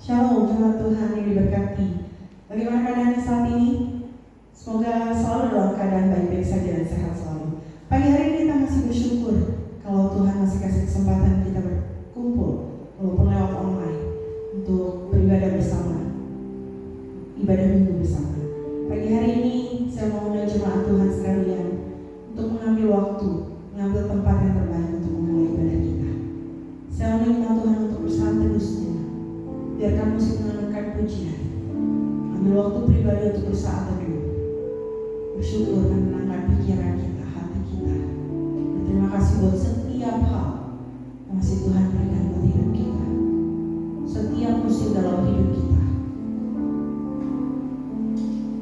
Shalom, jemaat Tuhan yang diberkati. Bagaimana keadaannya saat ini? Semoga selalu dalam keadaan baik-baik saja dan sehat selalu. Pagi hari ini kita masih bersyukur kalau Tuhan masih kasih kesempatan kita berkumpul walaupun lewat online untuk beribadah bersama, ibadah minggu bersama. Pagi hari ini saya mau mengundang jemaat Tuhan sekalian untuk mengambil waktu, mengambil tempat yang terbaik untuk memulai ibadah kita. Saya undang jemaat Tuhan untuk bersaat teduh sejenak. Biarkan musik menenangkan pujian. Ambil waktu pribadi untuk bersaat teduh, bersyukur dan menenangkan pikiran kita, hati kita. Dan terima kasih buat setiap hal yang masih Tuhan berikan buat hidup kita. Setiap musim dalam hidup kita,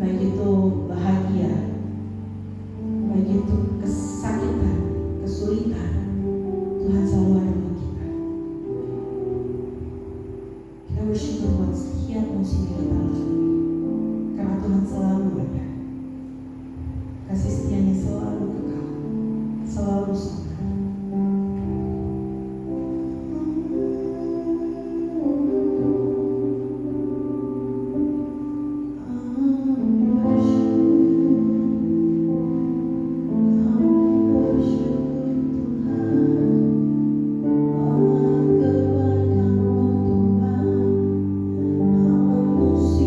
baik itu bahagia, baik itu kesakitan, kesulitan, Tuhan selalu ada buat kita. Kita bersyukur buat setiap musim yang kita lalui, karena Tuhan selalu ada. Kasih setianya selalu kekal, selalu sama. Musik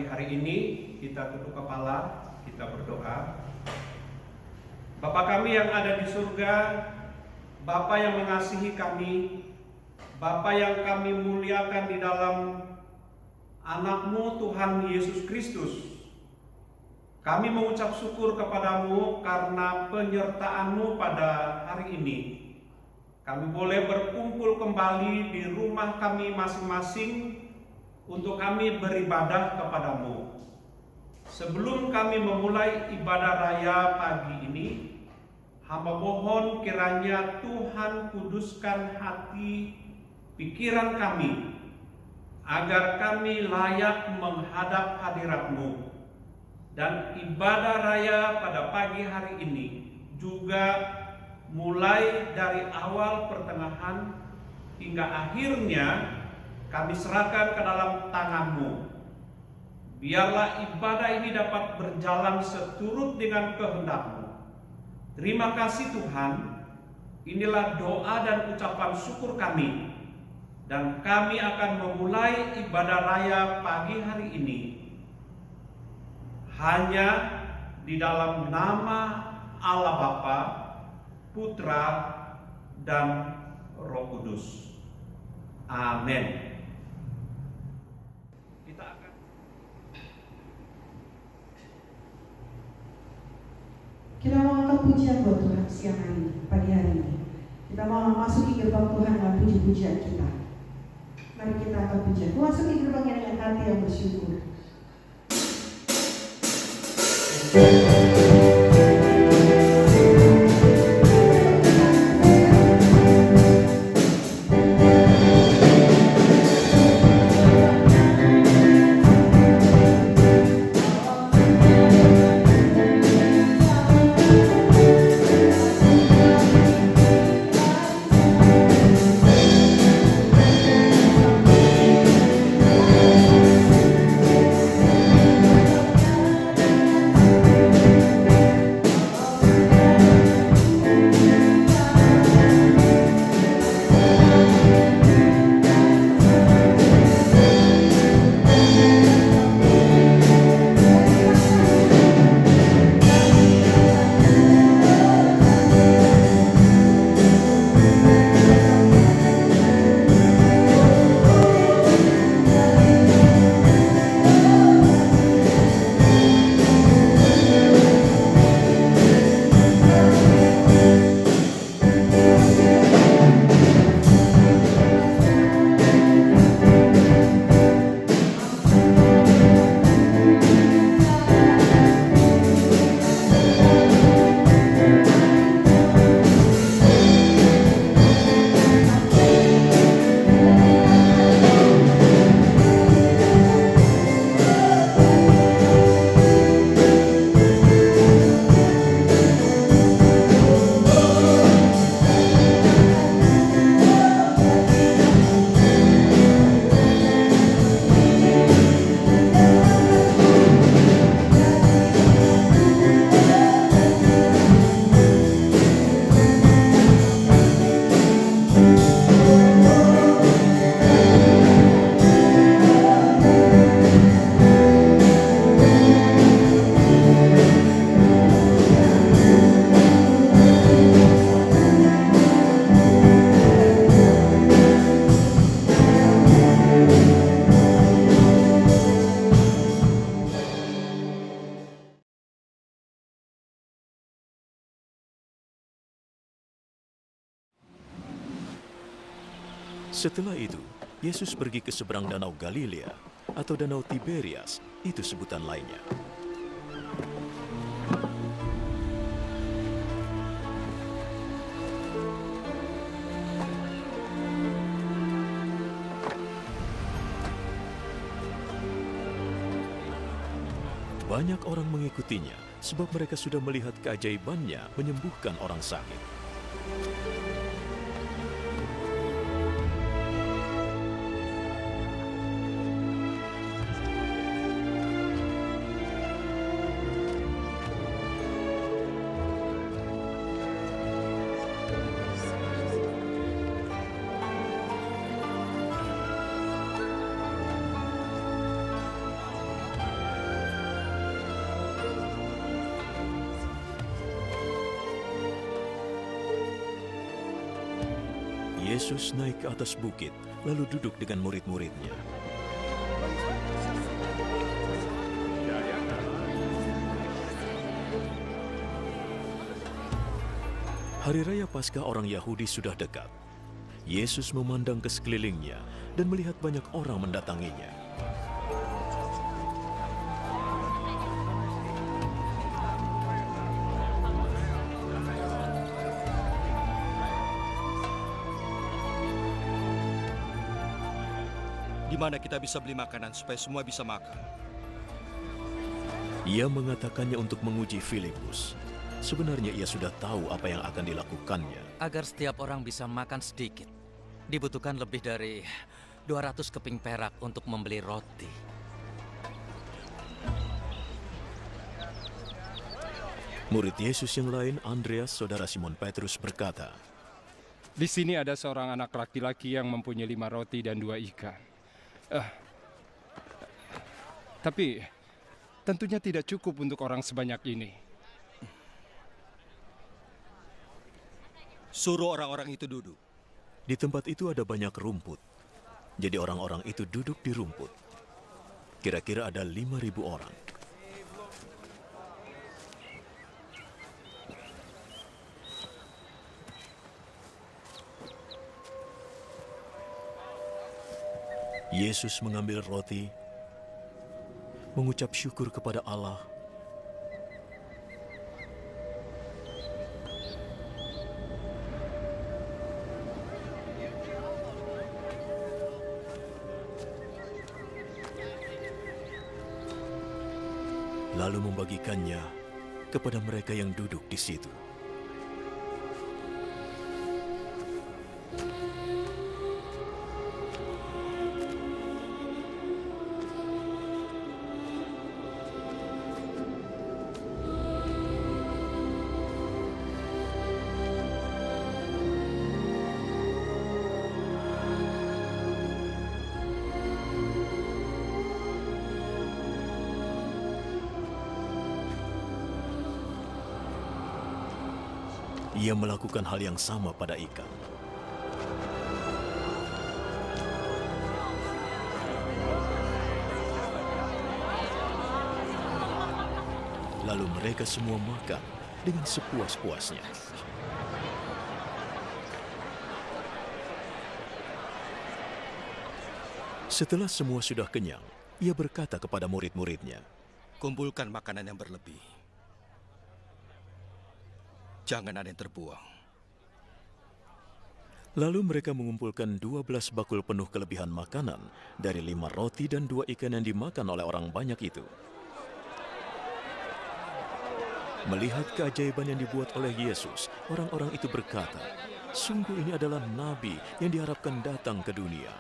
pagi hari ini kita tunduk kepala, kita berdoa. Bapa kami yang ada di surga, Bapa yang mengasihi kami, Bapa yang kami muliakan di dalam anak-Mu Tuhan Yesus Kristus, kami mengucap syukur kepadamu karena penyertaan-Mu pada hari ini. Kami boleh berkumpul kembali di rumah kami masing-masing untuk kami beribadah kepadamu. Sebelum kami memulai ibadah raya pagi ini, hamba mohon kiranya Tuhan kuduskan hati, pikiran kami, agar kami layak menghadap hadirat-Mu. Dan ibadah raya pada pagi hari ini juga mulai dari awal pertengahan hingga akhirnya kami serahkan ke dalam tangan-Mu. Biarlah ibadah ini dapat berjalan seturut dengan kehendak-Mu. Terima kasih Tuhan, inilah doa dan ucapan syukur kami. Dan kami akan memulai ibadah raya pagi hari ini hanya di dalam nama Allah Bapa, Putra, dan Roh Kudus. Amin. Kita mau angkat pujian buat Tuhan siang hari ini, pagi hari ini. Kita mau masuki gerbang Tuhan dengan puji-pujian kita. Mari kita angkat pujian. Masuki gerbangnya dengan hati yang bersyukur. Setelah itu, Yesus pergi ke seberang danau Galilea atau danau Tiberias, itu sebutan lainnya. Banyak orang mengikutinya sebab mereka sudah melihat keajaibannya menyembuhkan orang sakit. Yesus naik ke atas bukit, lalu duduk dengan murid-muridnya. Hari Raya Paskah orang Yahudi sudah dekat. Yesus memandang ke sekelilingnya dan melihat banyak orang mendatanginya. Di mana kita bisa beli makanan supaya semua bisa makan? Ia mengatakannya untuk menguji Filipus. Sebenarnya ia sudah tahu apa yang akan dilakukannya. Agar setiap orang bisa makan sedikit, dibutuhkan lebih dari 200 keping perak untuk membeli roti. Murid Yesus yang lain, Andreas, saudara Simon Petrus, berkata, Di sini ada seorang anak laki-laki yang mempunyai 5 roti dan 2 ikan. Tapi tentunya tidak cukup untuk orang sebanyak ini. Suruh orang-orang itu duduk. di tempat itu ada banyak rumput. Jadi orang-orang itu duduk di rumput. Kira-kira ada 5.000 orang. Yesus mengambil roti, mengucap syukur kepada Allah, lalu membagikannya kepada mereka yang duduk di situ. Ia melakukan hal yang sama pada ikan. Lalu mereka semua makan dengan sepuas-puasnya. Setelah semua sudah kenyang, ia berkata kepada murid-muridnya, Kumpulkan makanan yang berlebih. Jangan ada yang terbuang. Lalu mereka mengumpulkan 12 bakul penuh kelebihan makanan dari 5 roti dan 2 ikan yang dimakan oleh orang banyak itu. Melihat keajaiban yang dibuat oleh Yesus, orang-orang itu berkata, sungguh ini adalah nabi yang diharapkan datang ke dunia.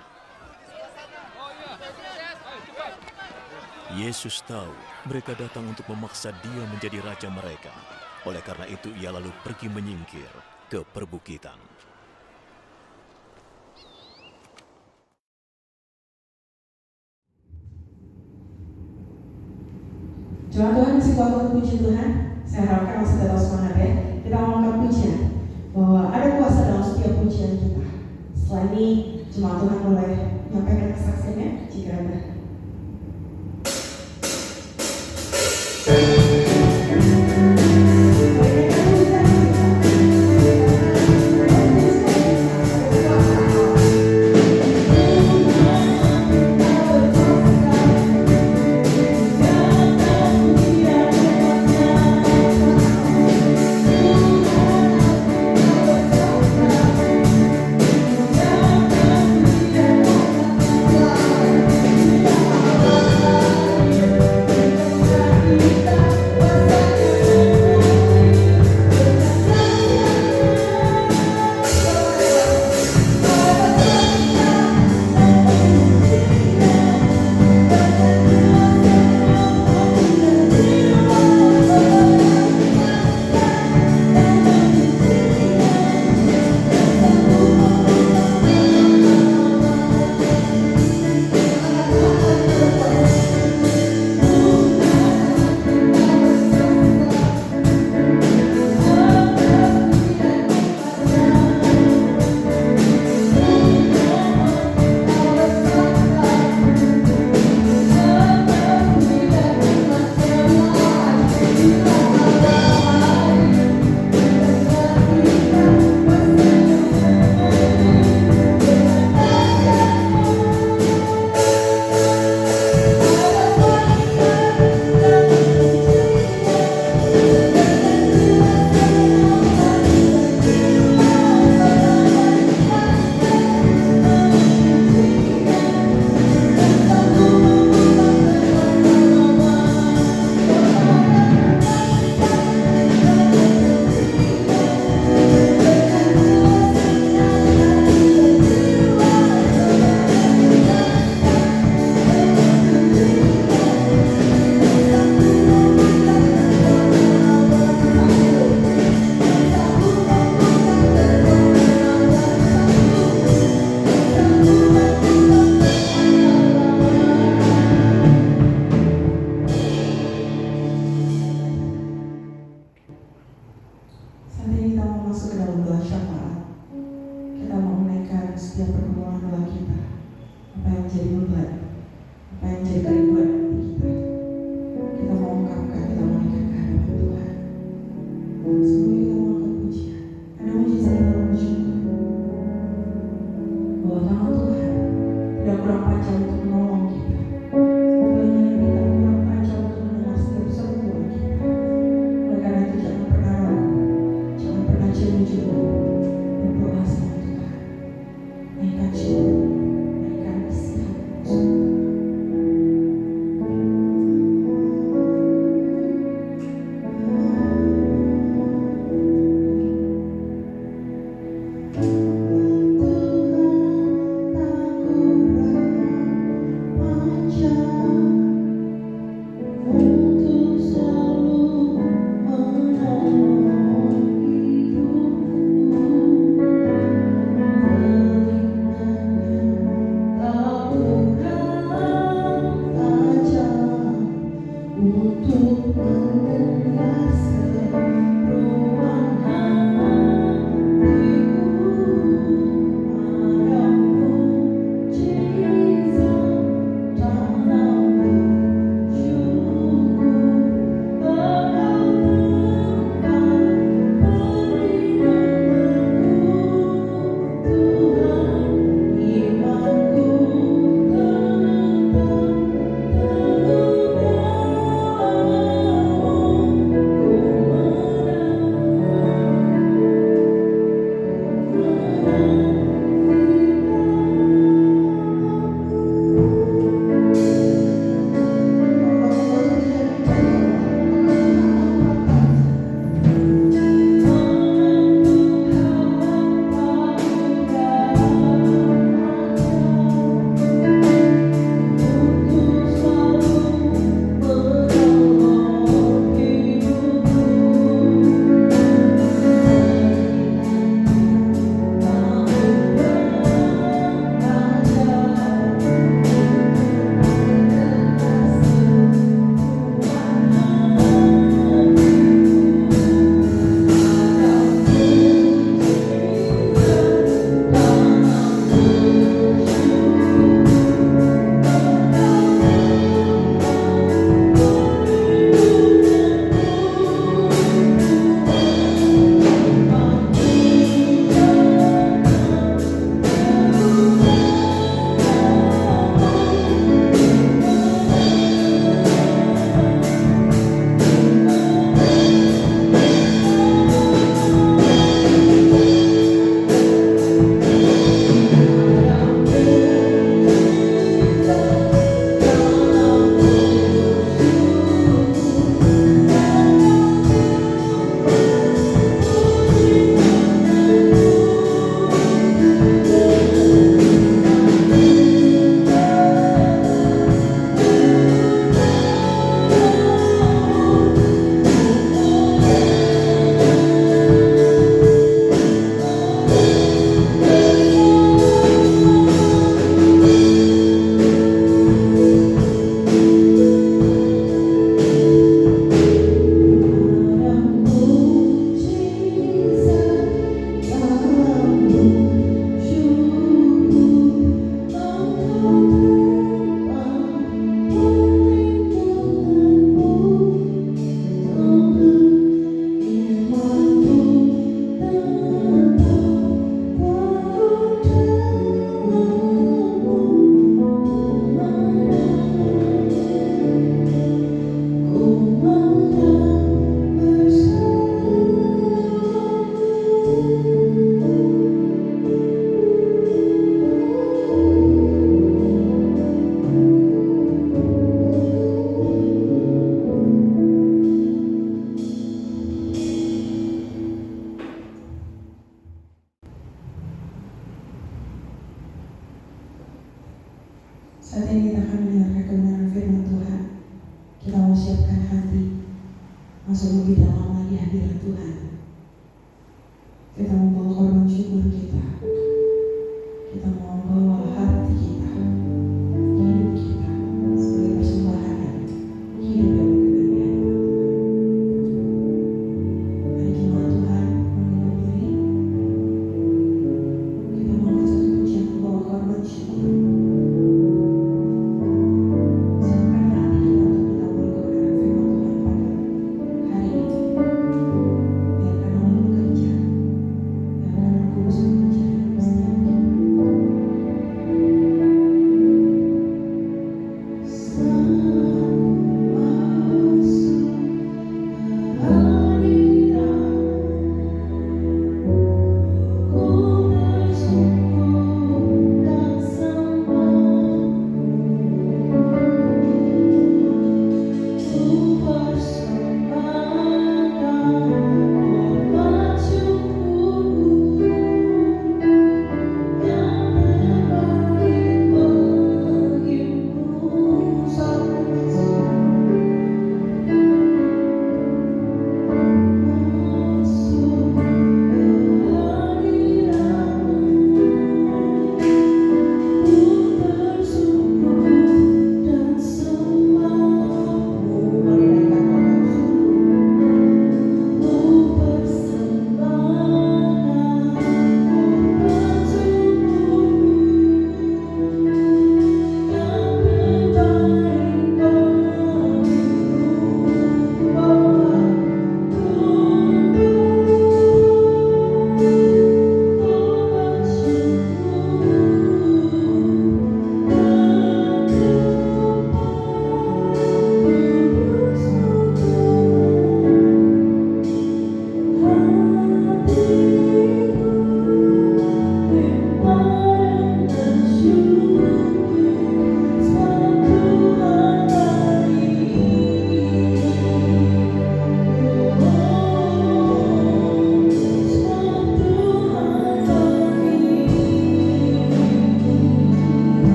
Yesus tahu mereka datang untuk memaksa dia menjadi raja mereka. Oleh karena itu ia lalu pergi menyingkir ke perbukitan. Jemaat Tuhan masih kuat untuk puji Tuhan. Saya harapkan masih tetap semangat ya. Kita mengangkat pujian bahwa ada kuasa dalam setiap pujian kita. Setelah ini jemaat Tuhan boleh menyampaikan kesaksiannya jika ada. Kita menjadi beban, apa yang menjadi kerinduan hati kita. Kita mau ungkapkan, kita mau naikkan ke hadapan Tuhan. Sebelum kita melakukan pujian, ada mujizat kita bersyukur bahwa tangan Tuhan tidak kurang panjang untuk menolong kita. Tangannya tidak kurang panjang untuk mendengar setiap seruan kita. Oleh karena itu jangan pernah ragu, jangan pernah jemu-jemu berdoa sama Tuhan. Naikkan syukur, naikkan isi hati. Saat ini kita akan mendengarkan kebenaran firman Tuhan. Kita mau siapkan hati, masuk lebih dalam lagi hadirat Tuhan. Kita membawa korban syukur kita. Kita mau membawa hati kita, hidup kita sebagai persembahan hidup yang berkenan di hadapan Tuhan. Mari jemaat Tuhan menunduk diri. Kita mau angkat satu pujian membawa korban syukur.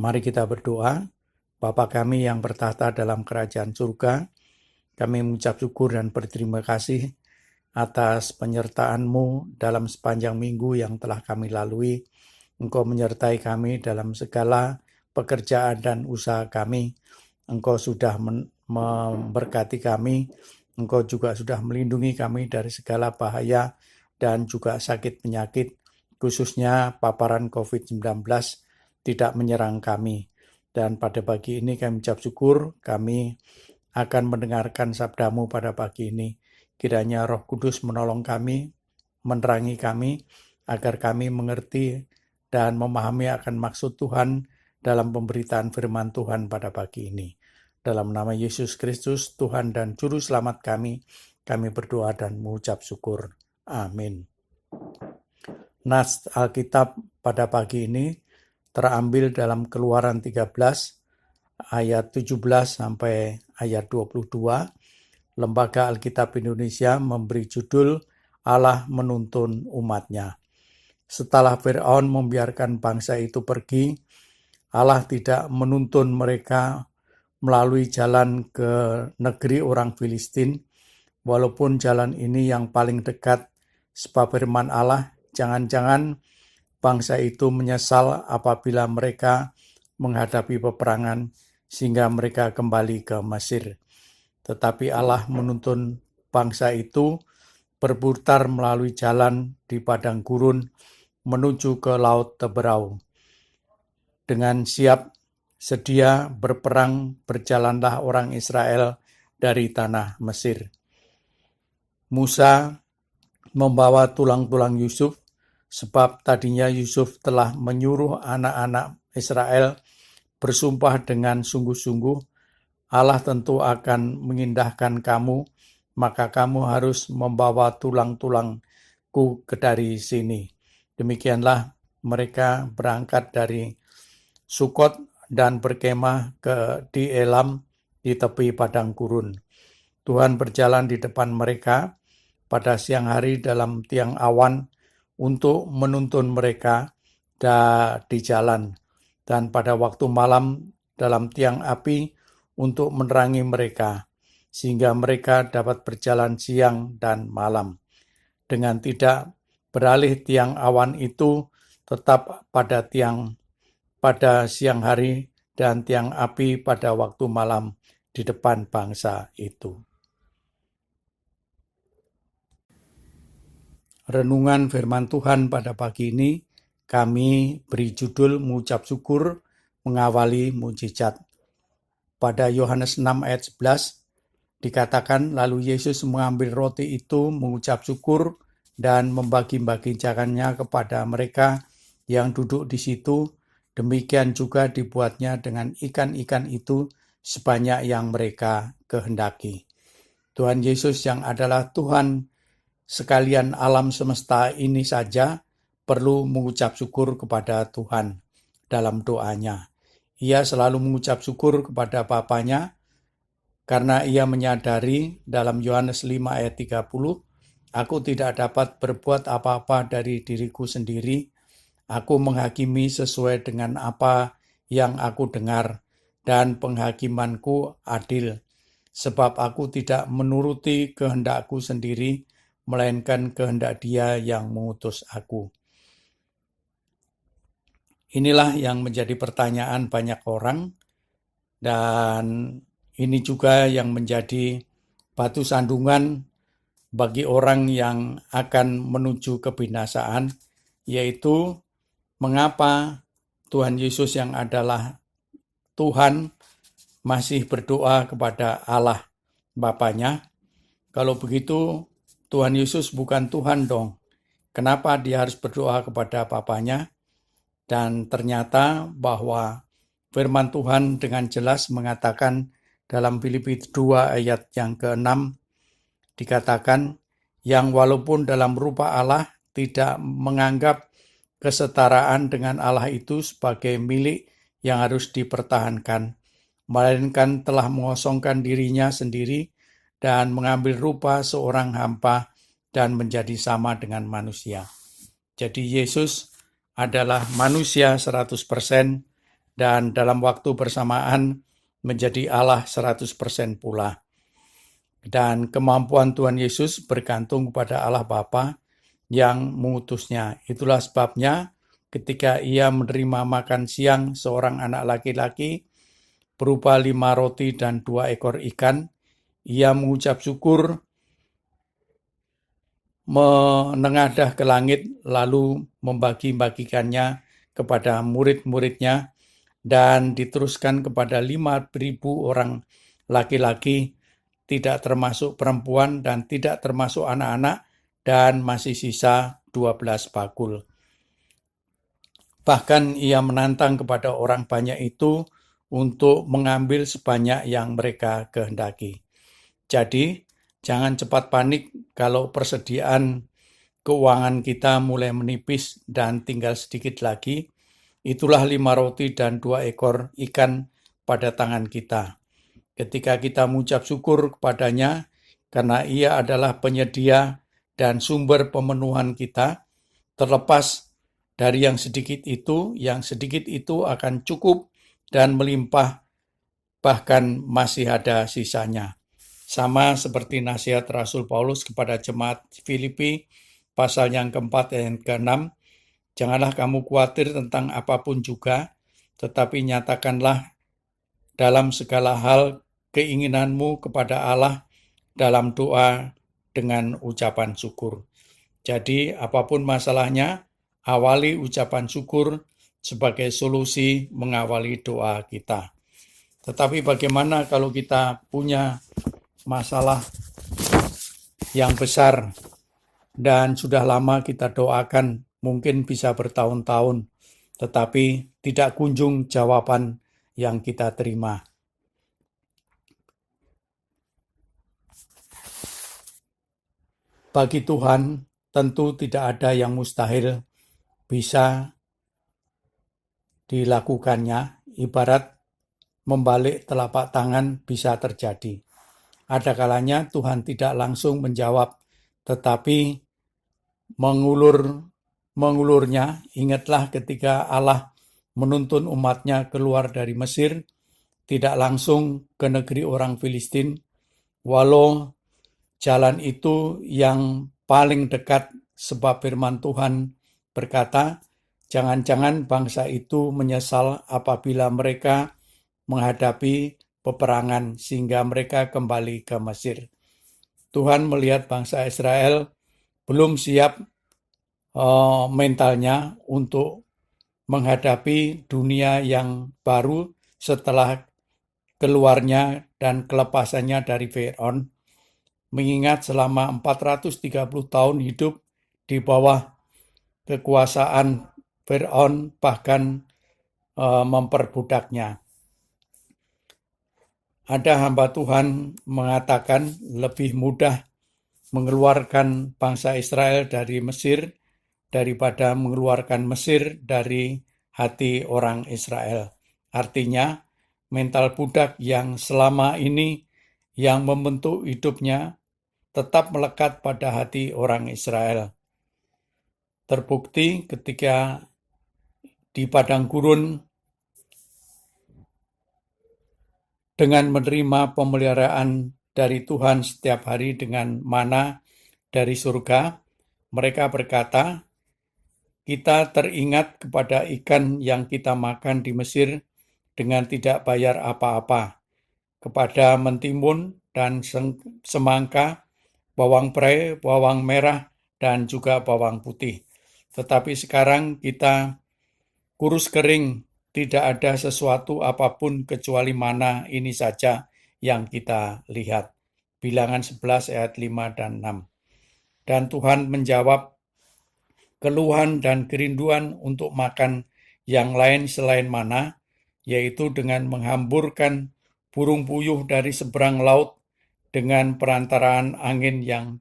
Mari kita berdoa. Bapa kami yang bertahta dalam kerajaan surga, kami mengucap syukur dan berterima kasih atas penyertaan-Mu dalam sepanjang minggu yang telah kami lalui. Engkau menyertai kami dalam segala pekerjaan dan usaha kami. Engkau sudah memberkati kami. Engkau juga sudah melindungi kami dari segala bahaya dan juga sakit penyakit, khususnya paparan COVID-19 tidak menyerang kami. Dan pada pagi ini kami ucap syukur, kami akan mendengarkan sabda-Mu pada pagi ini. Kiranya Roh Kudus menolong kami, menerangi kami, agar kami mengerti dan memahami akan maksud Tuhan dalam pemberitaan firman Tuhan pada pagi ini. Dalam nama Yesus Kristus, Tuhan dan Juru Selamat kami berdoa dan mengucap syukur. Amin. Nas Alkitab pada pagi ini terambil dalam Keluaran 13 ayat 17 sampai ayat 22. Lembaga Alkitab Indonesia memberi judul Allah menuntun umatnya. Setelah Fir'aun membiarkan bangsa itu pergi, Allah tidak menuntun mereka melalui jalan ke negeri orang Filistin, walaupun jalan ini yang paling dekat, sebab firman Allah, jangan-jangan bangsa itu menyesal apabila mereka menghadapi peperangan sehingga mereka kembali ke Mesir. Tetapi Allah menuntun bangsa itu berputar melalui jalan di padang gurun menuju ke Laut Teberau. Dengan siap sedia berperang berjalanlah orang Israel dari tanah Mesir. Musa membawa tulang-tulang Yusuf, sebab tadinya Yusuf telah menyuruh anak-anak Israel bersumpah dengan sungguh-sungguh, Allah tentu akan mengindahkan kamu, maka kamu harus membawa tulang-tulangku ke dari sini. Demikianlah mereka berangkat dari Sukot dan berkemah di Elam di tepi padang gurun. Tuhan berjalan di depan mereka pada siang hari dalam tiang awan untuk menuntun mereka di jalan, dan pada waktu malam dalam tiang api untuk menerangi mereka, sehingga mereka dapat berjalan siang dan malam. Dengan tidak beralih tiang awan itu tetap pada siang hari dan tiang api pada waktu malam di depan bangsa itu. Renungan firman Tuhan pada pagi ini kami beri judul mengucap syukur mengawali mujizat. Pada Yohanes 6 ayat 11 dikatakan, lalu Yesus mengambil roti itu, mengucap syukur dan membagi-bagikannya kepada mereka yang duduk di situ. Demikian juga dibuatnya dengan ikan-ikan itu sebanyak yang mereka kehendaki. Tuhan Yesus yang adalah Tuhan sekalian alam semesta ini saja perlu mengucap syukur kepada Tuhan dalam doanya. Ia selalu mengucap syukur kepada Bapanya karena ia menyadari dalam Yohanes 5 ayat 30, aku tidak dapat berbuat apa-apa dari diriku sendiri, aku menghakimi sesuai dengan apa yang aku dengar dan penghakimanku adil, sebab aku tidak menuruti kehendakku sendiri, melainkan kehendak Dia yang mengutus aku. Inilah yang menjadi pertanyaan banyak orang, dan ini juga yang menjadi batu sandungan bagi orang yang akan menuju kebinasaan, yaitu mengapa Tuhan Yesus yang adalah Tuhan masih berdoa kepada Allah Bapanya. Kalau begitu, Tuhan Yesus bukan Tuhan dong. Kenapa dia harus berdoa kepada Bapanya? Dan ternyata bahwa firman Tuhan dengan jelas mengatakan dalam Filipi 2 ayat yang ke-6 dikatakan, yang walaupun dalam rupa Allah tidak menganggap kesetaraan dengan Allah itu sebagai milik yang harus dipertahankan, melainkan telah mengosongkan dirinya sendiri dan mengambil rupa seorang hamba dan menjadi sama dengan manusia. Jadi Yesus adalah manusia 100% dan dalam waktu bersamaan menjadi Allah 100% pula. Dan kemampuan Tuhan Yesus bergantung kepada Allah Bapa yang mengutusnya. Itulah sebabnya ketika ia menerima makan siang seorang anak laki-laki berupa 5 roti dan 2 ekor ikan, ia mengucap syukur, menengadah ke langit, lalu membagi-bagikannya kepada murid-muridnya, dan diteruskan kepada 5.000 orang laki-laki, tidak termasuk perempuan dan tidak termasuk anak-anak, dan masih sisa 12 bakul. Bahkan ia menantang kepada orang banyak itu untuk mengambil sebanyak yang mereka kehendaki. Jadi, jangan cepat panik kalau persediaan keuangan kita mulai menipis dan tinggal sedikit lagi. Itulah 5 roti dan 2 ekor ikan pada tangan kita. Ketika kita mengucap syukur kepadanya, karena ia adalah penyedia dan sumber pemenuhan kita, terlepas dari yang sedikit itu akan cukup dan melimpah, bahkan masih ada sisanya. Sama seperti nasihat Rasul Paulus kepada jemaat Filipi, pasal yang keempat ayat ke-6, janganlah kamu khawatir tentang apapun juga, tetapi nyatakanlah dalam segala hal keinginanmu kepada Allah dalam doa dengan ucapan syukur. Jadi apapun masalahnya, awali ucapan syukur sebagai solusi mengawali doa kita. Tetapi bagaimana kalau kita punya masalah yang besar dan sudah lama kita doakan, mungkin bisa bertahun-tahun, tetapi tidak kunjung jawaban yang kita terima. Bagi Tuhan, tentu tidak ada yang mustahil bisa dilakukannya, ibarat membalik telapak tangan bisa terjadi. Ada kalanya Tuhan tidak langsung menjawab, tetapi mengulurnya. Ingatlah ketika Allah menuntun umatnya keluar dari Mesir, tidak langsung ke negeri orang Filistin, walau jalan itu yang paling dekat, sebab firman Tuhan berkata, jangan-jangan bangsa itu menyesal apabila mereka menghadapi peperangan sehingga mereka kembali ke Mesir. Tuhan melihat bangsa Israel belum siap mentalnya untuk menghadapi dunia yang baru setelah keluarnya dan kelepasannya dari Firaun, mengingat selama 430 tahun hidup di bawah kekuasaan Firaun, bahkan memperbudaknya. Ada hamba Tuhan mengatakan lebih mudah mengeluarkan bangsa Israel dari Mesir daripada mengeluarkan Mesir dari hati orang Israel. Artinya, mental budak yang selama ini yang membentuk hidupnya tetap melekat pada hati orang Israel. Terbukti ketika di padang gurun dengan menerima pemeliharaan dari Tuhan setiap hari dengan mana dari surga, mereka berkata, kita teringat kepada ikan yang kita makan di Mesir dengan tidak bayar apa-apa, kepada mentimun dan semangka, bawang prei, bawang merah, dan juga bawang putih. Tetapi sekarang kita kurus kering, tidak ada sesuatu apapun kecuali mana ini saja yang kita lihat. Bilangan 11 ayat 5 dan 6. Dan Tuhan menjawab keluhan dan kerinduan untuk makan yang lain selain mana, yaitu dengan menghamburkan burung puyuh dari seberang laut dengan perantaraan angin yang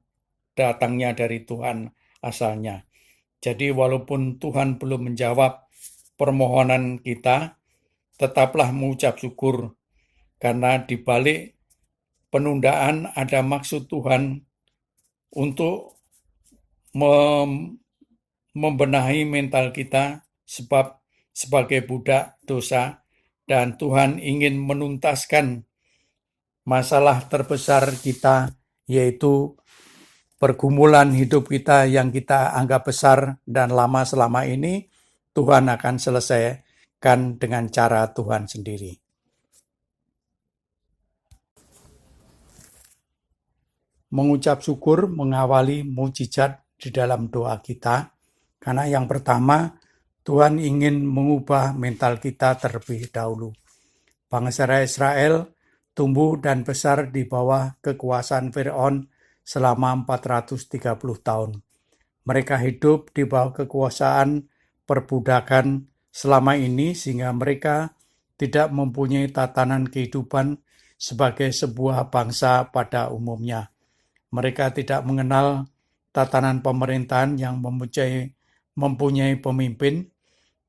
datangnya dari Tuhan asalnya. Jadi walaupun Tuhan belum menjawab permohonan kita, tetaplah mengucap syukur, karena di balik penundaan ada maksud Tuhan untuk membenahi mental kita, sebab sebagai budak dosa dan Tuhan ingin menuntaskan masalah terbesar kita, yaitu pergumulan hidup kita yang kita anggap besar dan lama selama ini. Tuhan akan selesaikan dengan cara Tuhan sendiri. Mengucap syukur mengawali mujizat di dalam doa kita, karena yang pertama, Tuhan ingin mengubah mental kita terlebih dahulu. Bangsa Israel tumbuh dan besar di bawah kekuasaan Firaun selama 430 tahun. Mereka hidup di bawah kekuasaan perbudakan selama ini, sehingga mereka tidak mempunyai tatanan kehidupan sebagai sebuah bangsa pada umumnya. Mereka tidak mengenal tatanan pemerintahan yang mempunyai pemimpin,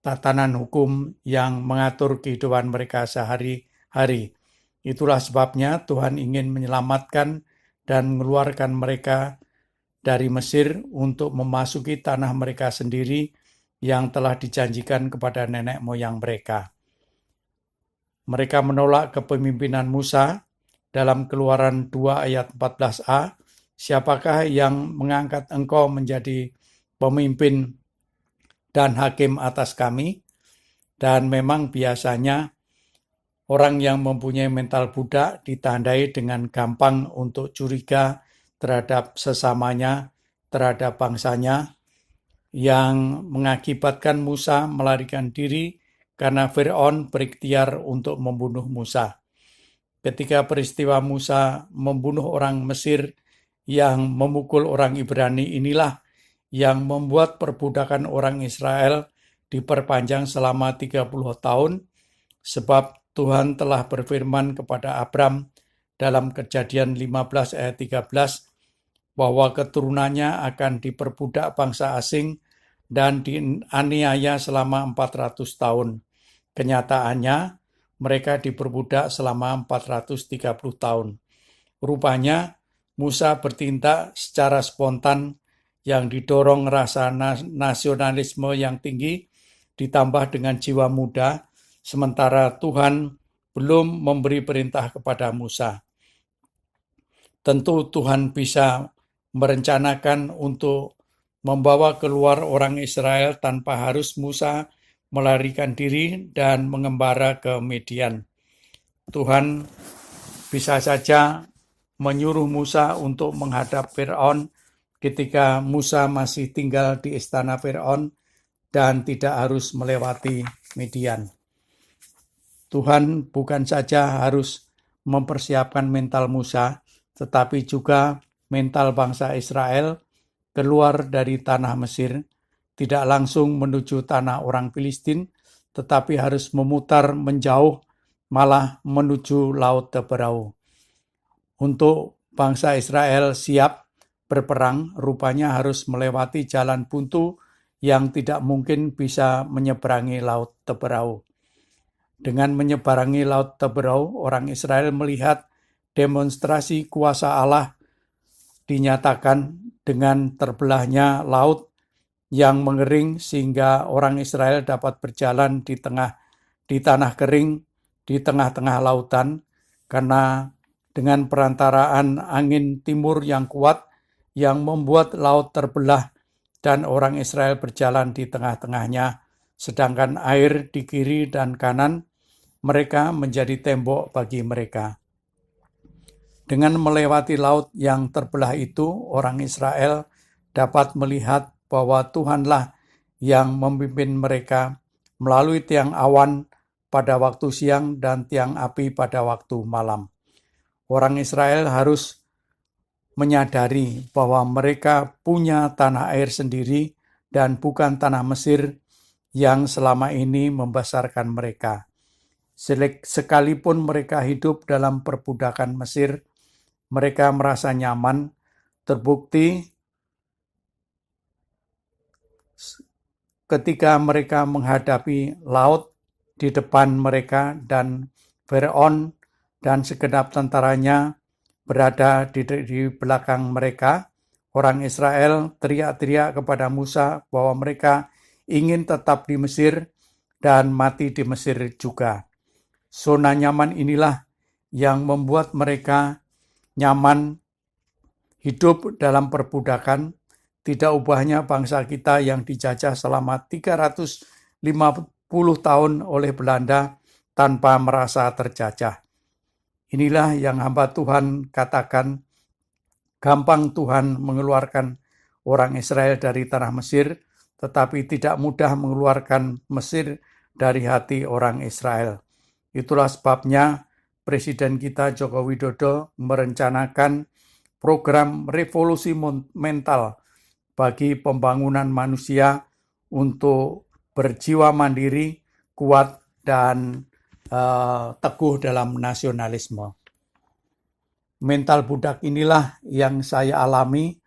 tatanan hukum yang mengatur kehidupan mereka sehari-hari. Itulah sebabnya Tuhan ingin menyelamatkan dan mengeluarkan mereka dari Mesir untuk memasuki tanah mereka sendiri yang telah dijanjikan kepada nenek moyang mereka. Mereka menolak kepemimpinan Musa dalam Keluaran 2 ayat 14a. Siapakah yang mengangkat engkau menjadi pemimpin dan hakim atas kami? Dan memang biasanya orang yang mempunyai mental budak ditandai dengan gampang untuk curiga terhadap sesamanya, terhadap bangsanya, yang mengakibatkan Musa melarikan diri karena Firaun berikhtiar untuk membunuh Musa. Ketika peristiwa Musa membunuh orang Mesir yang memukul orang Ibrani, inilah yang membuat perbudakan orang Israel diperpanjang selama 30 tahun, sebab Tuhan telah berfirman kepada Abram dalam Kejadian 15 ayat 13 bahwa keturunannya akan diperbudak bangsa asing dan dianiaya selama 400 tahun. Kenyataannya mereka diperbudak selama 430 tahun. Rupanya Musa bertindak secara spontan yang didorong rasa nasionalisme yang tinggi ditambah dengan jiwa muda, sementara Tuhan belum memberi perintah kepada Musa. Tentu Tuhan bisa merencanakan untuk membawa keluar orang Israel tanpa harus Musa melarikan diri dan mengembara ke Midian. Tuhan bisa saja menyuruh Musa untuk menghadap Firaun ketika Musa masih tinggal di istana Firaun dan tidak harus melewati Midian. Tuhan bukan saja harus mempersiapkan mental Musa, tetapi juga mental bangsa Israel keluar dari tanah Mesir, tidak langsung menuju tanah orang Filistin, tetapi harus memutar menjauh, malah menuju Laut Teberau. Untuk bangsa Israel siap berperang, rupanya harus melewati jalan buntu yang tidak mungkin bisa menyeberangi Laut Teberau. Dengan menyeberangi Laut Teberau, orang Israel melihat demonstrasi kuasa Allah dinyatakan dengan terbelahnya laut yang mengering sehingga orang Israel dapat berjalan di tanah kering di tengah-tengah lautan, karena dengan perantaraan angin timur yang kuat yang membuat laut terbelah dan orang Israel berjalan di tengah-tengahnya, sedangkan air di kiri dan kanan mereka menjadi tembok bagi mereka. Dengan melewati laut yang terbelah itu, orang Israel dapat melihat bahwa Tuhanlah yang memimpin mereka melalui tiang awan pada waktu siang dan tiang api pada waktu malam. Orang Israel harus menyadari bahwa mereka punya tanah air sendiri dan bukan tanah Mesir yang selama ini membesarkan mereka. Sekalipun mereka hidup dalam perbudakan Mesir, mereka merasa nyaman. Terbukti ketika mereka menghadapi laut di depan mereka dan Firaun dan segenap tentaranya berada di belakang mereka, orang Israel teriak-teriak kepada Musa bahwa mereka ingin tetap di Mesir dan mati di Mesir juga. Zona nyaman inilah yang membuat mereka nyaman hidup dalam perbudakan. Tidak ubahnya bangsa kita yang dijajah selama 350 tahun oleh Belanda tanpa merasa terjajah. Inilah yang hamba Tuhan katakan, gampang Tuhan mengeluarkan orang Israel dari tanah Mesir, tetapi tidak mudah mengeluarkan Mesir dari hati orang Israel. Itulah sebabnya Presiden kita Joko Widodo merencanakan program revolusi mental bagi pembangunan manusia untuk berjiwa mandiri, kuat, dan teguh dalam nasionalisme. Mental budak inilah yang saya alami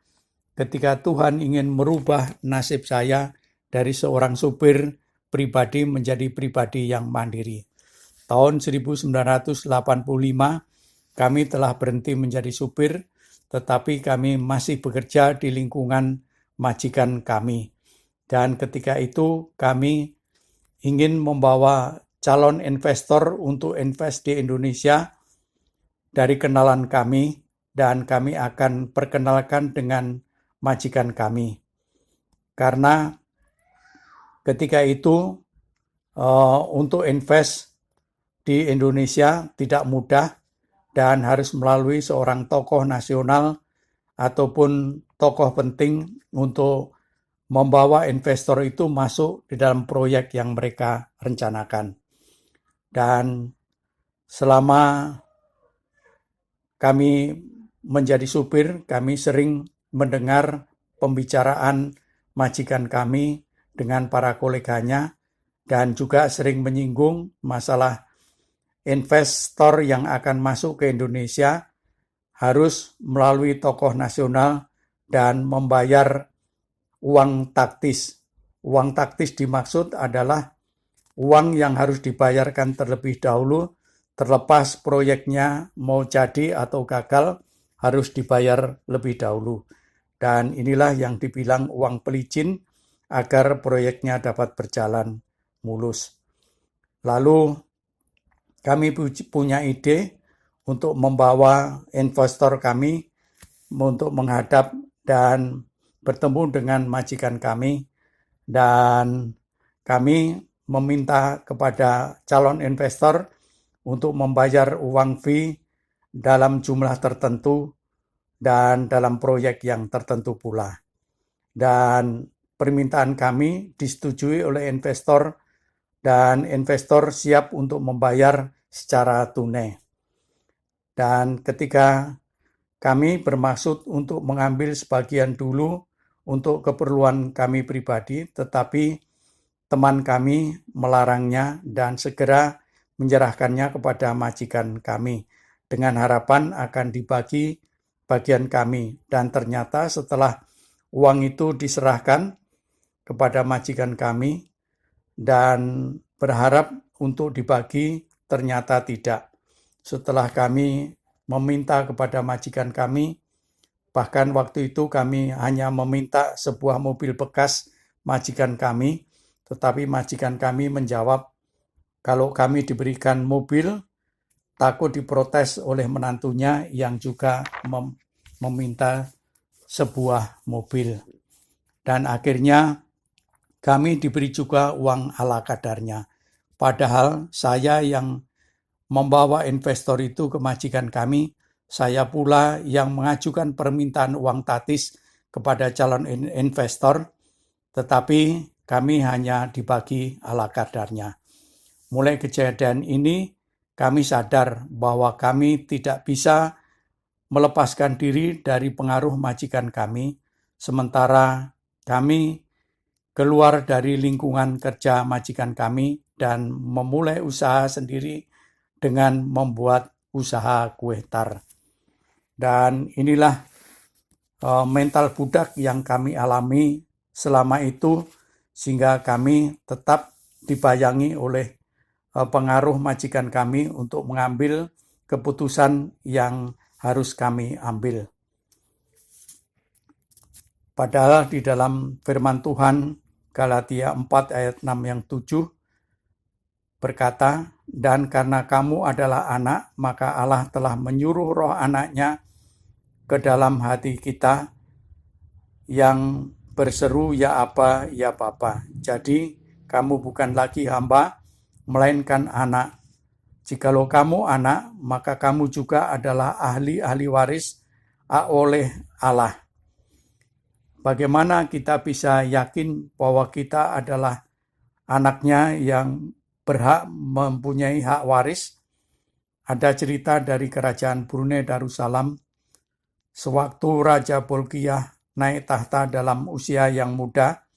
ketika Tuhan ingin merubah nasib saya dari seorang supir pribadi menjadi pribadi yang mandiri. Tahun 1985, kami telah berhenti menjadi supir, tetapi kami masih bekerja di lingkungan majikan kami. Dan ketika itu kami ingin membawa calon investor untuk invest di Indonesia dari kenalan kami, dan kami akan perkenalkan dengan majikan kami. Karena ketika itu untuk invest di Indonesia tidak mudah dan harus melalui seorang tokoh nasional ataupun tokoh penting untuk membawa investor itu masuk di dalam proyek yang mereka rencanakan. Dan selama kami menjadi supir, kami sering mendengar pembicaraan majikan kami dengan para koleganya dan juga sering menyinggung masalah investor yang akan masuk ke Indonesia harus melalui tokoh nasional dan membayar uang taktis. Uang taktis dimaksud adalah uang yang harus dibayarkan terlebih dahulu, terlepas proyeknya mau jadi atau gagal, harus dibayar lebih dahulu. Dan inilah yang dibilang uang pelicin agar proyeknya dapat berjalan mulus. Lalu kami punya ide untuk membawa investor kami untuk menghadap dan bertemu dengan majikan kami, dan kami meminta kepada calon investor untuk membayar uang fee dalam jumlah tertentu dan dalam proyek yang tertentu pula. Dan permintaan kami disetujui oleh investor dan investor siap untuk membayar secara tunai. Dan ketika kami bermaksud untuk mengambil sebagian dulu untuk keperluan kami pribadi, tetapi teman kami melarangnya dan segera menyerahkannya kepada majikan kami dengan harapan akan dibagi bagian kami. Dan ternyata setelah uang itu diserahkan kepada majikan kami dan berharap untuk dibagi, ternyata tidak. Setelah kami meminta kepada majikan kami, bahkan waktu itu kami hanya meminta sebuah mobil bekas majikan kami, tetapi majikan kami menjawab kalau kami diberikan mobil, takut diprotes oleh menantunya yang juga meminta sebuah mobil. Dan akhirnya kami diberi juga uang ala kadarnya. Padahal saya yang membawa investor itu ke majikan kami, saya pula yang mengajukan permintaan uang tatis kepada calon investor, tetapi kami hanya dibagi ala kadarnya. Mulai kejadian ini, kami sadar bahwa kami tidak bisa melepaskan diri dari pengaruh majikan kami, sementara kami keluar dari lingkungan kerja majikan kami dan memulai usaha sendiri dengan membuat usaha kue tar. Dan inilah mental budak yang kami alami selama itu, sehingga kami tetap dibayangi oleh pengaruh majikan kami untuk mengambil keputusan yang harus kami ambil. Padahal di dalam firman Tuhan Galatia 4 ayat 6 yang 7 berkata, Dan karena kamu adalah anak, maka Allah telah menyuruh roh anaknya ke dalam hati kita yang berseru, ya Aba, ya Bapa. Jadi kamu bukan lagi hamba, melainkan anak. Jikalau kamu anak, maka kamu juga adalah ahli waris oleh Allah. Bagaimana kita bisa yakin bahwa kita adalah anaknya yang berhak mempunyai hak waris? Ada cerita dari kerajaan Brunei Darussalam. Sewaktu Raja Bolkiah naik tahta dalam usia yang muda,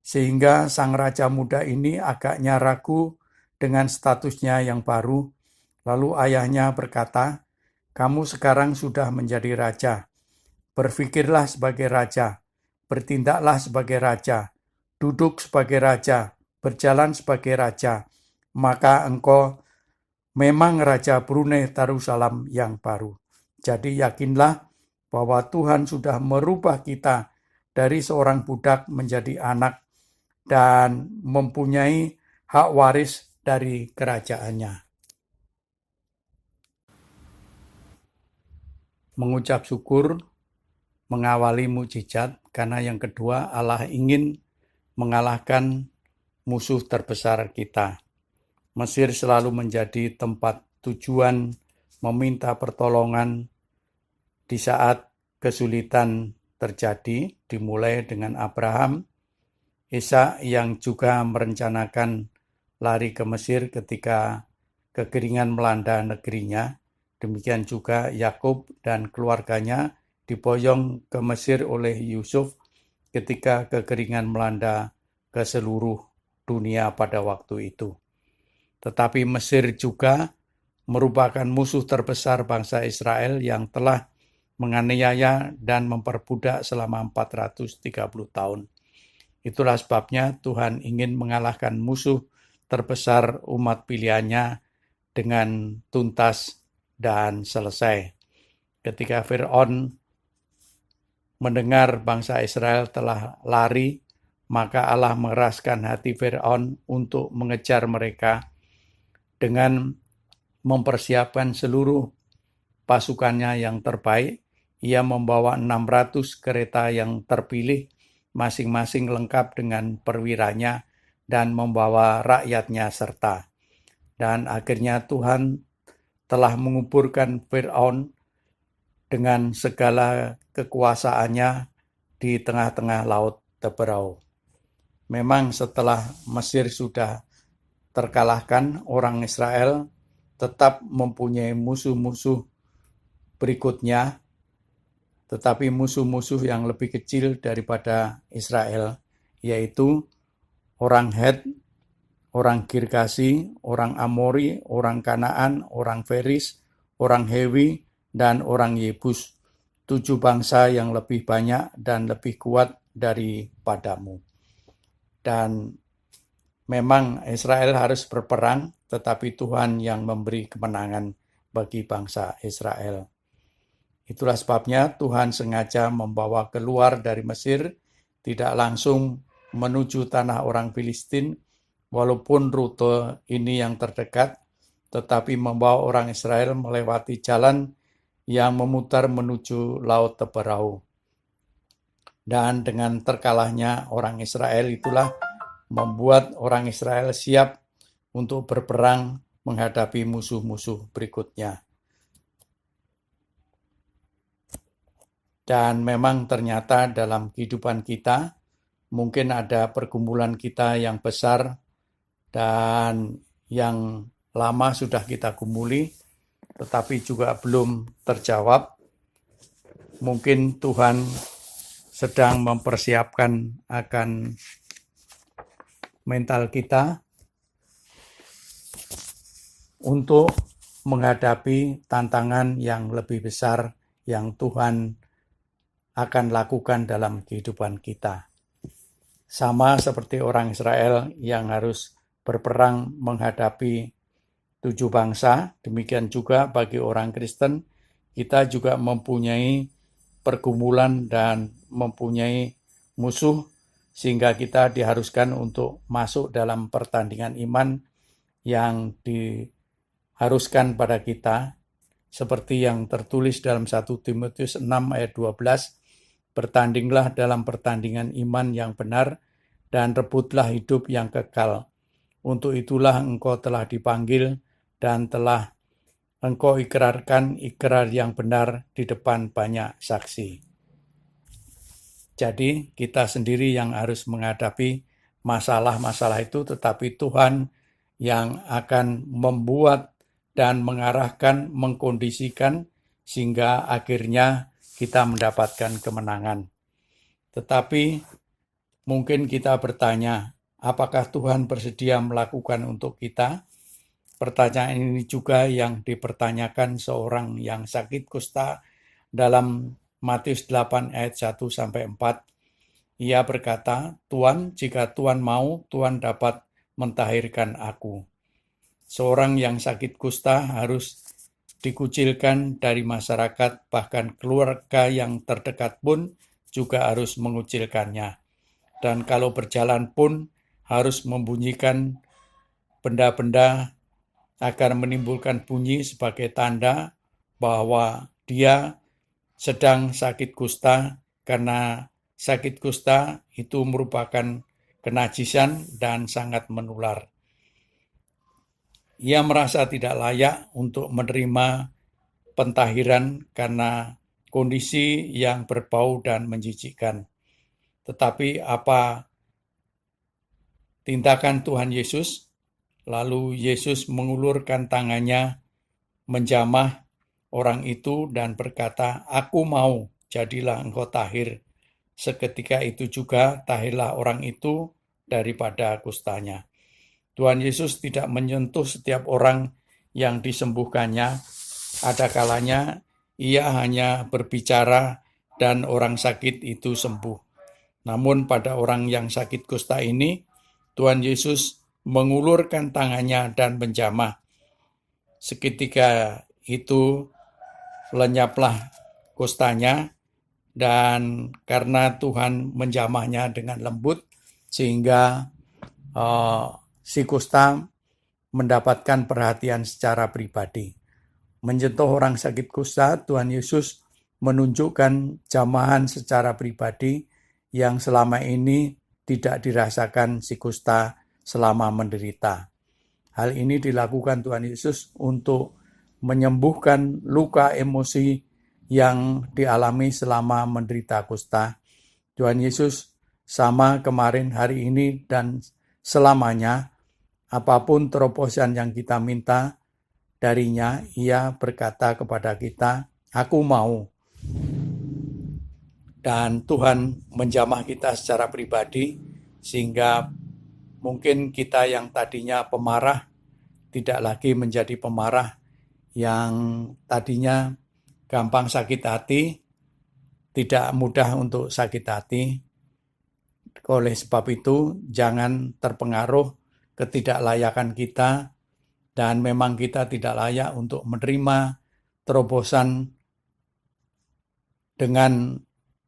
sehingga sang raja muda ini agaknya ragu dengan statusnya yang baru. Lalu ayahnya berkata, "Kamu sekarang sudah menjadi raja. Berpikirlah sebagai raja, bertindaklah sebagai raja, duduk sebagai raja, berjalan sebagai raja. Maka engkau memang Raja Brunei Darussalam yang baru." Jadi yakinlah bahwa Tuhan sudah merubah kita dari seorang budak menjadi anak dan mempunyai hak waris dari kerajaannya. Mengucap syukur mengawali mukjizat, karena yang kedua Allah ingin mengalahkan musuh terbesar kita. Mesir selalu menjadi tempat tujuan meminta pertolongan di saat kesulitan terjadi, dimulai dengan Abraham, Ishak yang juga merencanakan lari ke Mesir ketika kekeringan melanda negerinya. Demikian juga Yakub dan keluarganya diboyong ke Mesir oleh Yusuf ketika kekeringan melanda ke seluruh dunia pada waktu itu. Tetapi Mesir juga merupakan musuh terbesar bangsa Israel yang telah menganiaya dan memperbudak selama 430 tahun. Itulah sebabnya Tuhan ingin mengalahkan musuh terbesar umat pilihannya dengan tuntas dan selesai. Ketika Fir'aun mendengar bangsa Israel telah lari, maka Allah mengeraskan hati Fir'aun untuk mengejar mereka dengan mempersiapkan seluruh pasukannya yang terbaik. Ia membawa 600 kereta yang terpilih, masing-masing lengkap dengan perwiranya, dan membawa rakyatnya serta. Dan akhirnya Tuhan telah menguburkan Fir'aun dengan segala kekuasaannya di tengah-tengah laut Teberau. Memang setelah Mesir sudah terkalahkan, orang Israel tetap mempunyai musuh-musuh berikutnya, tetapi musuh-musuh yang lebih kecil daripada Israel, yaitu orang Het, orang Girgasi, orang Amori, orang Kanaan, orang Feris, orang Hewi, dan orang Yebus. 7 bangsa yang lebih banyak dan lebih kuat daripadamu. Dan memang Israel harus berperang, tetapi Tuhan yang memberi kemenangan bagi bangsa Israel. Itulah sebabnya Tuhan sengaja membawa keluar dari Mesir, tidak langsung menuju tanah orang Filistin, walaupun rute ini yang terdekat, tetapi membawa orang Israel melewati jalan yang memutar menuju Laut Teberau. Dan dengan terkalahnya orang Israel itulah membuat orang Israel siap untuk berperang menghadapi musuh-musuh berikutnya. Dan memang ternyata dalam kehidupan kita, mungkin ada pergumulan kita yang besar dan yang lama sudah kita gumuli, tetapi juga belum terjawab. Mungkin Tuhan sedang mempersiapkan akan mental kita untuk menghadapi tantangan yang lebih besar yang Tuhan akan lakukan dalam kehidupan kita. Sama seperti orang Israel yang harus berperang menghadapi 7 bangsa, demikian juga bagi orang Kristen, kita juga mempunyai pergumulan dan mempunyai musuh, sehingga kita diharuskan untuk masuk dalam pertandingan iman yang diharuskan pada kita, seperti yang tertulis dalam 1 Timotius 6 ayat 12, bertandinglah dalam pertandingan iman yang benar dan rebutlah hidup yang kekal. Untuk itulah engkau telah dipanggil dan telah engkau ikrarkan ikrar yang benar di depan banyak saksi. Jadi kita sendiri yang harus menghadapi masalah-masalah itu, tetapi Tuhan yang akan membuat dan mengarahkan, mengkondisikan sehingga akhirnya kita mendapatkan kemenangan. Tetapi mungkin kita bertanya, apakah Tuhan bersedia melakukan untuk kita? Pertanyaan ini juga yang dipertanyakan seorang yang sakit kusta dalam Matius 8 ayat 1-4. Ia berkata, Tuhan, jika Tuhan mau, Tuhan dapat mentahirkan aku. Seorang yang sakit kusta harus dikucilkan dari masyarakat, bahkan keluarga yang terdekat pun juga harus mengucilkannya. Dan kalau berjalan pun harus membunyikan benda-benda agar menimbulkan bunyi sebagai tanda bahwa dia sedang sakit kusta, karena sakit kusta itu merupakan kenajisan dan sangat menular. Ia merasa tidak layak untuk menerima pentahiran karena kondisi yang berbau dan menjijikkan. Tetapi apa tindakan Tuhan Yesus? Lalu Yesus mengulurkan tangannya, menjamah orang itu dan berkata, aku mau, jadilah engkau tahir. Seketika itu juga tahirlah orang itu daripada kustanya. Tuhan Yesus tidak menyentuh setiap orang yang disembuhkannya. Ada kalanya ia hanya berbicara dan orang sakit itu sembuh. Namun pada orang yang sakit kusta ini, Tuhan Yesus mengulurkan tangannya dan menjamah. Seketika itu lenyaplah kustanya, dan karena Tuhan menjamahnya dengan lembut, sehingga si kusta mendapatkan perhatian secara pribadi. Menyentuh orang sakit kusta, Tuhan Yesus menunjukkan jamahan secara pribadi yang selama ini tidak dirasakan si kusta selama menderita. Hal ini dilakukan Tuhan Yesus untuk menyembuhkan luka emosi yang dialami selama menderita kusta. Tuhan Yesus sama kemarin, hari ini, dan selamanya. Apapun terobosan yang kita minta darinya, ia berkata kepada kita, aku mau. Dan Tuhan menjamah kita secara pribadi, sehingga mungkin kita yang tadinya pemarah, tidak lagi menjadi pemarah, yang tadinya gampang sakit hati, tidak mudah untuk sakit hati. Oleh sebab itu, jangan terpengaruh ketidaklayakan kita, dan memang kita tidak layak untuk menerima terobosan dengan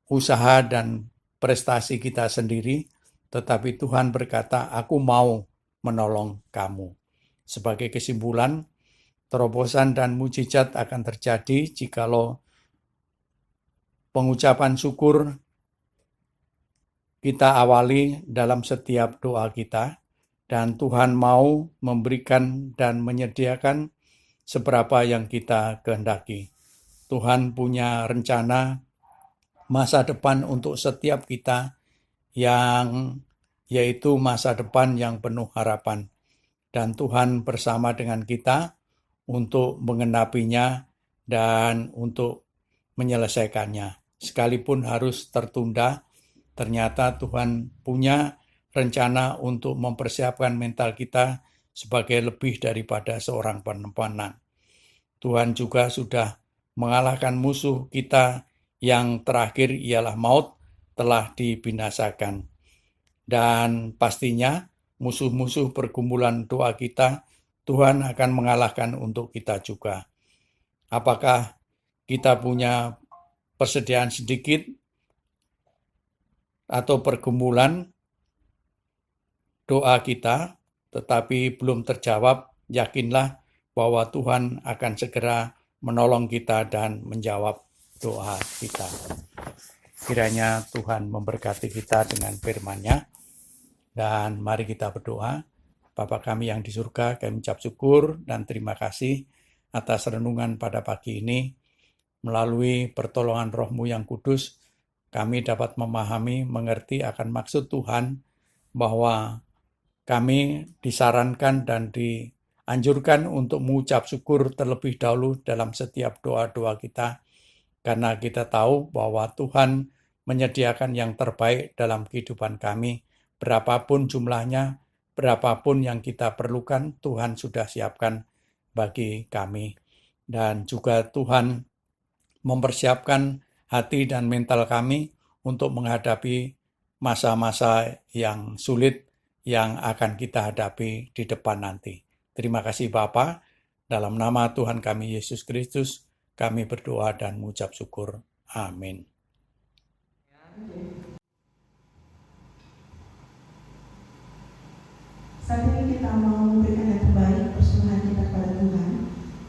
usaha dan prestasi kita sendiri, tetapi Tuhan berkata, aku mau menolong kamu. Sebagai kesimpulan, terobosan dan mujizat akan terjadi jikalau pengucapan syukur kita awali dalam setiap doa kita, dan Tuhan mau memberikan dan menyediakan seberapa yang kita kehendaki. Tuhan punya rencana masa depan untuk setiap kita, yang yaitu masa depan yang penuh harapan. Dan Tuhan bersama dengan kita untuk mengenapinya dan untuk menyelesaikannya. Sekalipun harus tertunda, ternyata Tuhan punya rencana untuk mempersiapkan mental kita sebagai lebih daripada seorang pemenang. Tuhan juga sudah mengalahkan musuh kita yang terakhir, ialah maut, telah dibinasakan. Dan pastinya musuh-musuh pergumulan doa kita, Tuhan akan mengalahkan untuk kita juga. Apakah kita punya persediaan sedikit atau pergumulan doa kita, tetapi belum terjawab, yakinlah bahwa Tuhan akan segera menolong kita dan menjawab doa kita. Kiranya Tuhan memberkati kita dengan firman-Nya. Dan mari kita berdoa. Bapa kami yang di surga, kami ucap syukur dan terima kasih atas renungan pada pagi ini. Melalui pertolongan Roh-Mu yang kudus, kami dapat memahami, mengerti akan maksud Tuhan, bahwa kami disarankan dan dianjurkan untuk mengucap syukur terlebih dahulu dalam setiap doa-doa kita, karena kita tahu bahwa Tuhan menyediakan yang terbaik dalam kehidupan kami. Berapapun jumlahnya, berapapun yang kita perlukan, Tuhan sudah siapkan bagi kami. Dan juga Tuhan mempersiapkan hati dan mental kami untuk menghadapi masa-masa yang sulit yang akan kita hadapi di depan nanti. Terima kasih Bapa. Dalam nama Tuhan kami Yesus Kristus, kami berdoa dan mengucap syukur. Amin. Saat ini kita mau memberikan yang terbaik persembahan kita kepada Tuhan.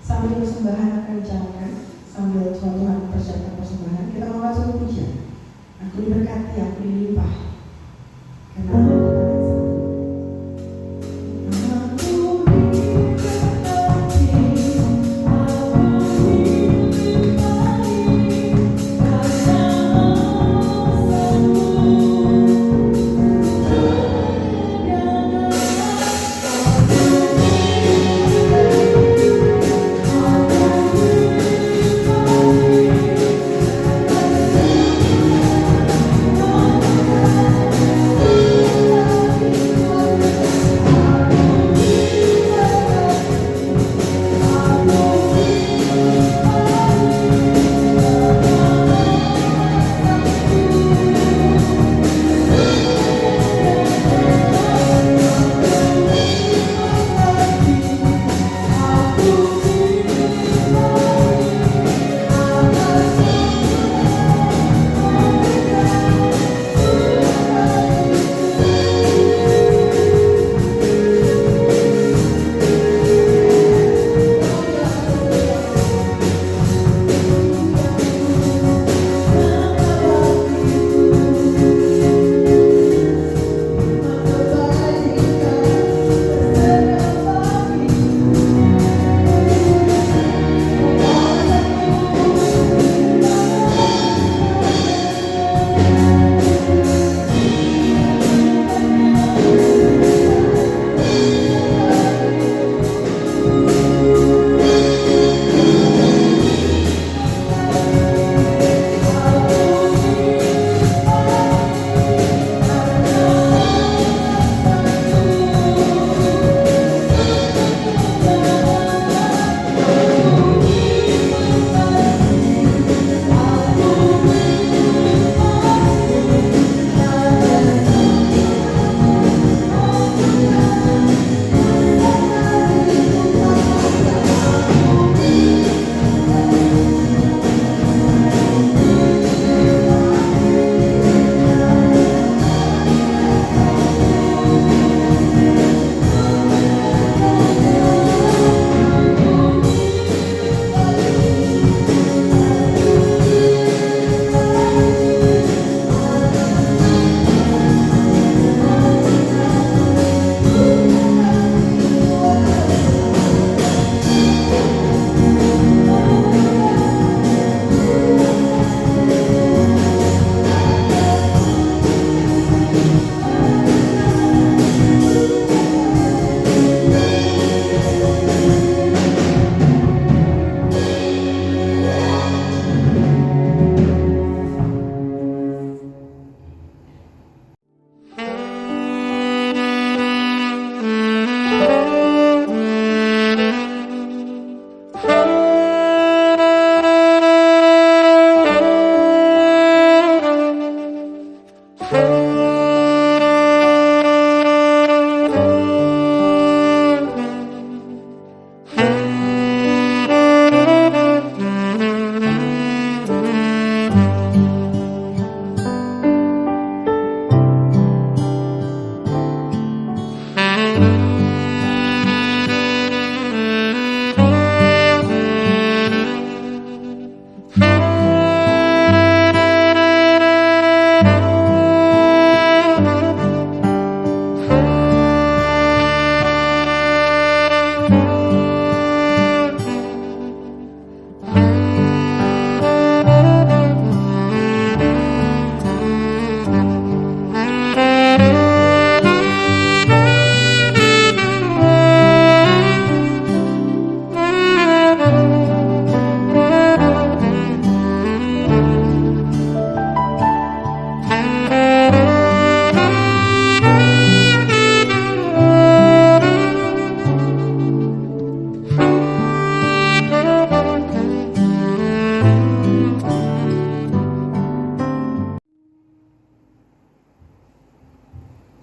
Sambil persembahan akan dijalankan, sambil Tuhan mempersiapkan persembahan, kita mau langsung pujian. Aku diberkati, aku dilimpah. Karena Oh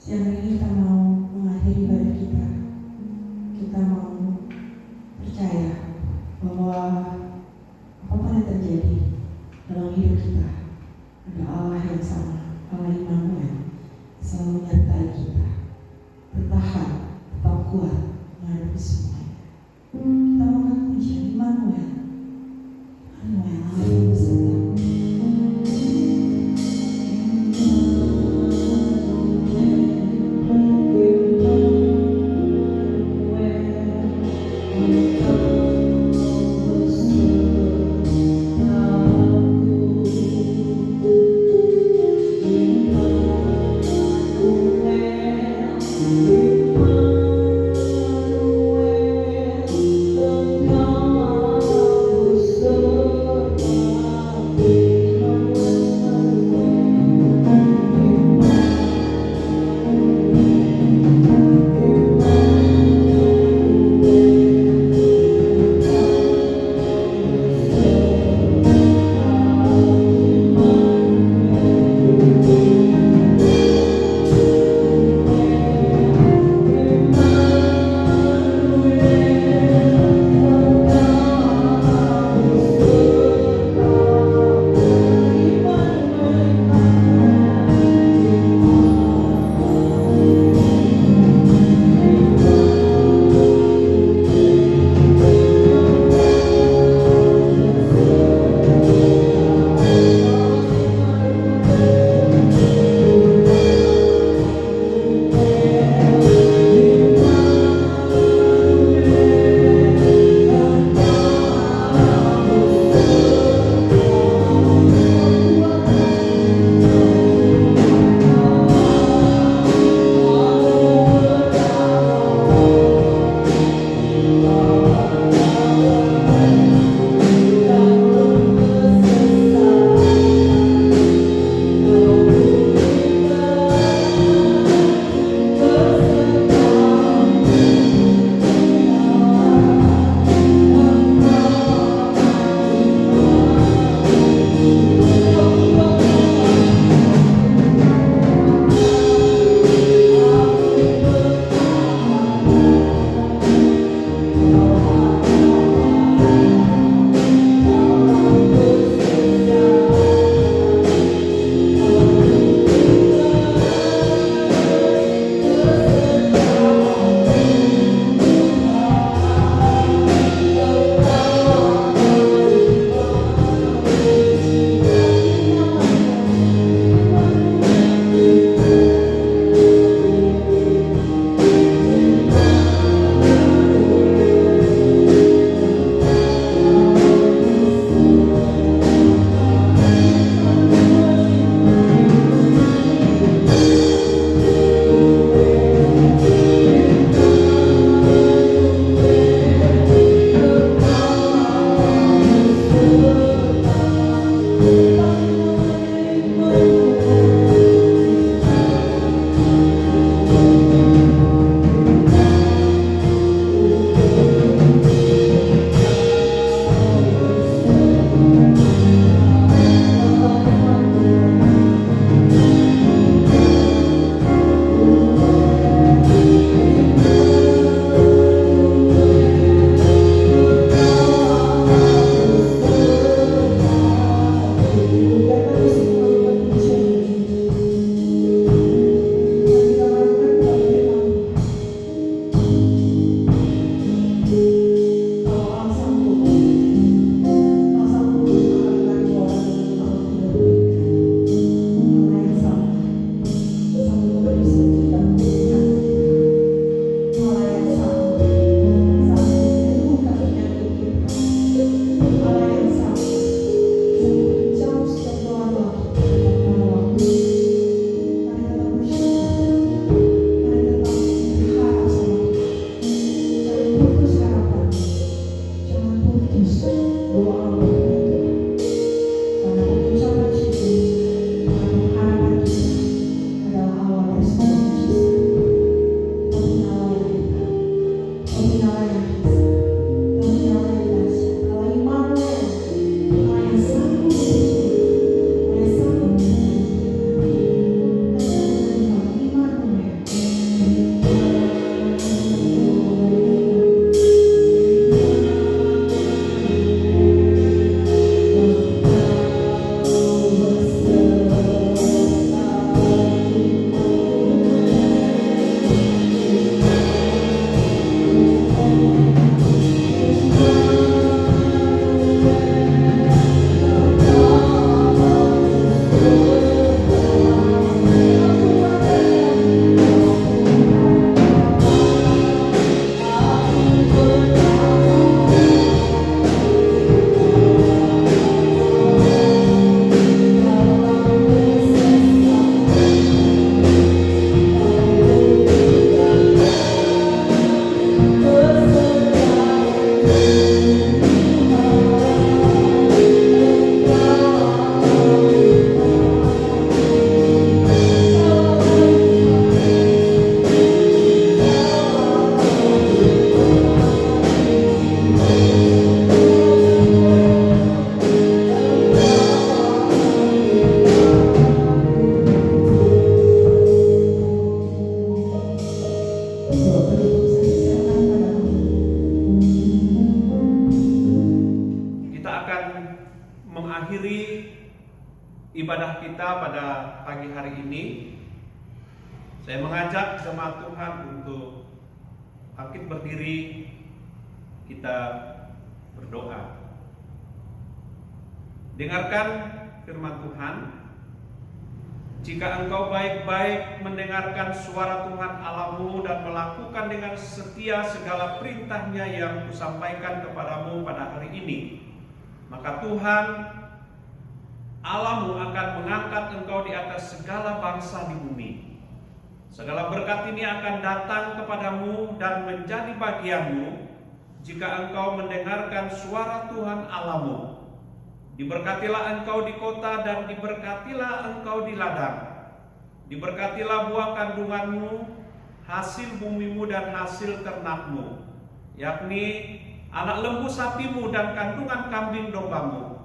Siang ini kita mau mengakhiri ibadah kita. Kita mau percaya bahwa apapun yang terjadi dalam hidup kita, ada Allah yang sama, Allah Immanuel, selalu menyertai kita. Bertahan, tetap kuat menghadapi semuanya. Kita mau puji Immanuel, Allah yang beserta. Karena ucapan syukur, karena harapan kita adalah awal dari semua pada pagi hari ini, saya mengajak jemaat Tuhan untuk bangkit berdiri, kita berdoa. Dengarkan firman Tuhan. Jika engkau baik-baik mendengarkan suara Tuhan Allahmu dan melakukan dengan setia segala perintahnya yang kusampaikan kepadamu pada hari ini, maka Tuhan Allahmu akan mengangkat engkau di atas segala bangsa di bumi. Segala berkat ini akan datang kepadamu dan menjadi bagianmu jika engkau mendengarkan suara Tuhan Allahmu. Diberkatilah engkau di kota dan diberkatilah engkau di ladang. Diberkatilah buah kandunganmu, hasil bumimu dan hasil ternakmu, yakni anak lembu sapimu dan kandungan kambing dombamu.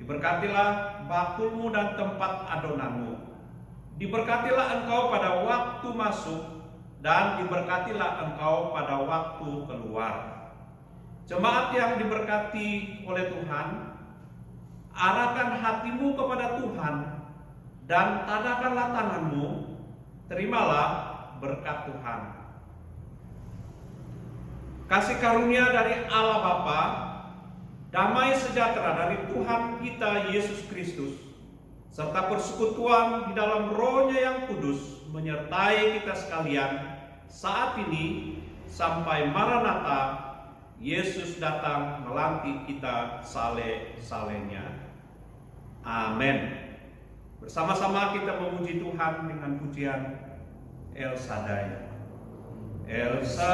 Diberkatilah bakulmu dan tempat adonanmu. Diberkatilah engkau pada waktu masuk dan diberkatilah engkau pada waktu keluar. Jemaat yang diberkati oleh Tuhan, arahkan hatimu kepada Tuhan dan tadahkanlah tanganmu, terimalah berkat Tuhan. Kasih karunia dari Allah Bapa, damai sejahtera dari Tuhan kita Yesus Kristus, serta persekutuan di dalam Roh-Nya yang kudus menyertai kita sekalian saat ini sampai Maranatha, Yesus datang melantik kita saleh-salehnya. Amin. Bersama-sama kita memuji Tuhan dengan pujian El Shaddai. El Shaddai,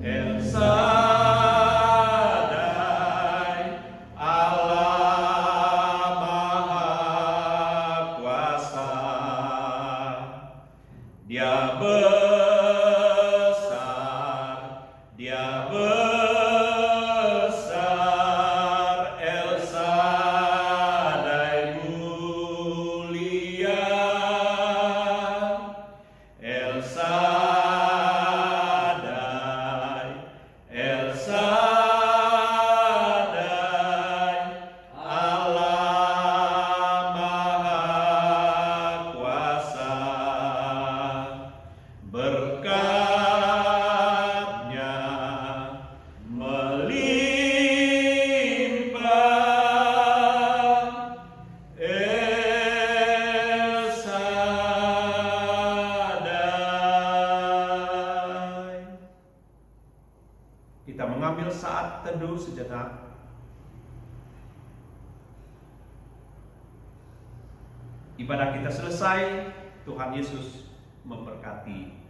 El Shaddai, Allah Maha Kuasa. Dia besar, Dia besar, El Shaddai mulia, El Shaddai, El Shaddai, Allah Maha Kuasa. Berkat-Nya melimpah, El Shaddai. Kita mengambil saat teduh sejenak. Ibadah kita selesai, Tuhan Yesus memberkati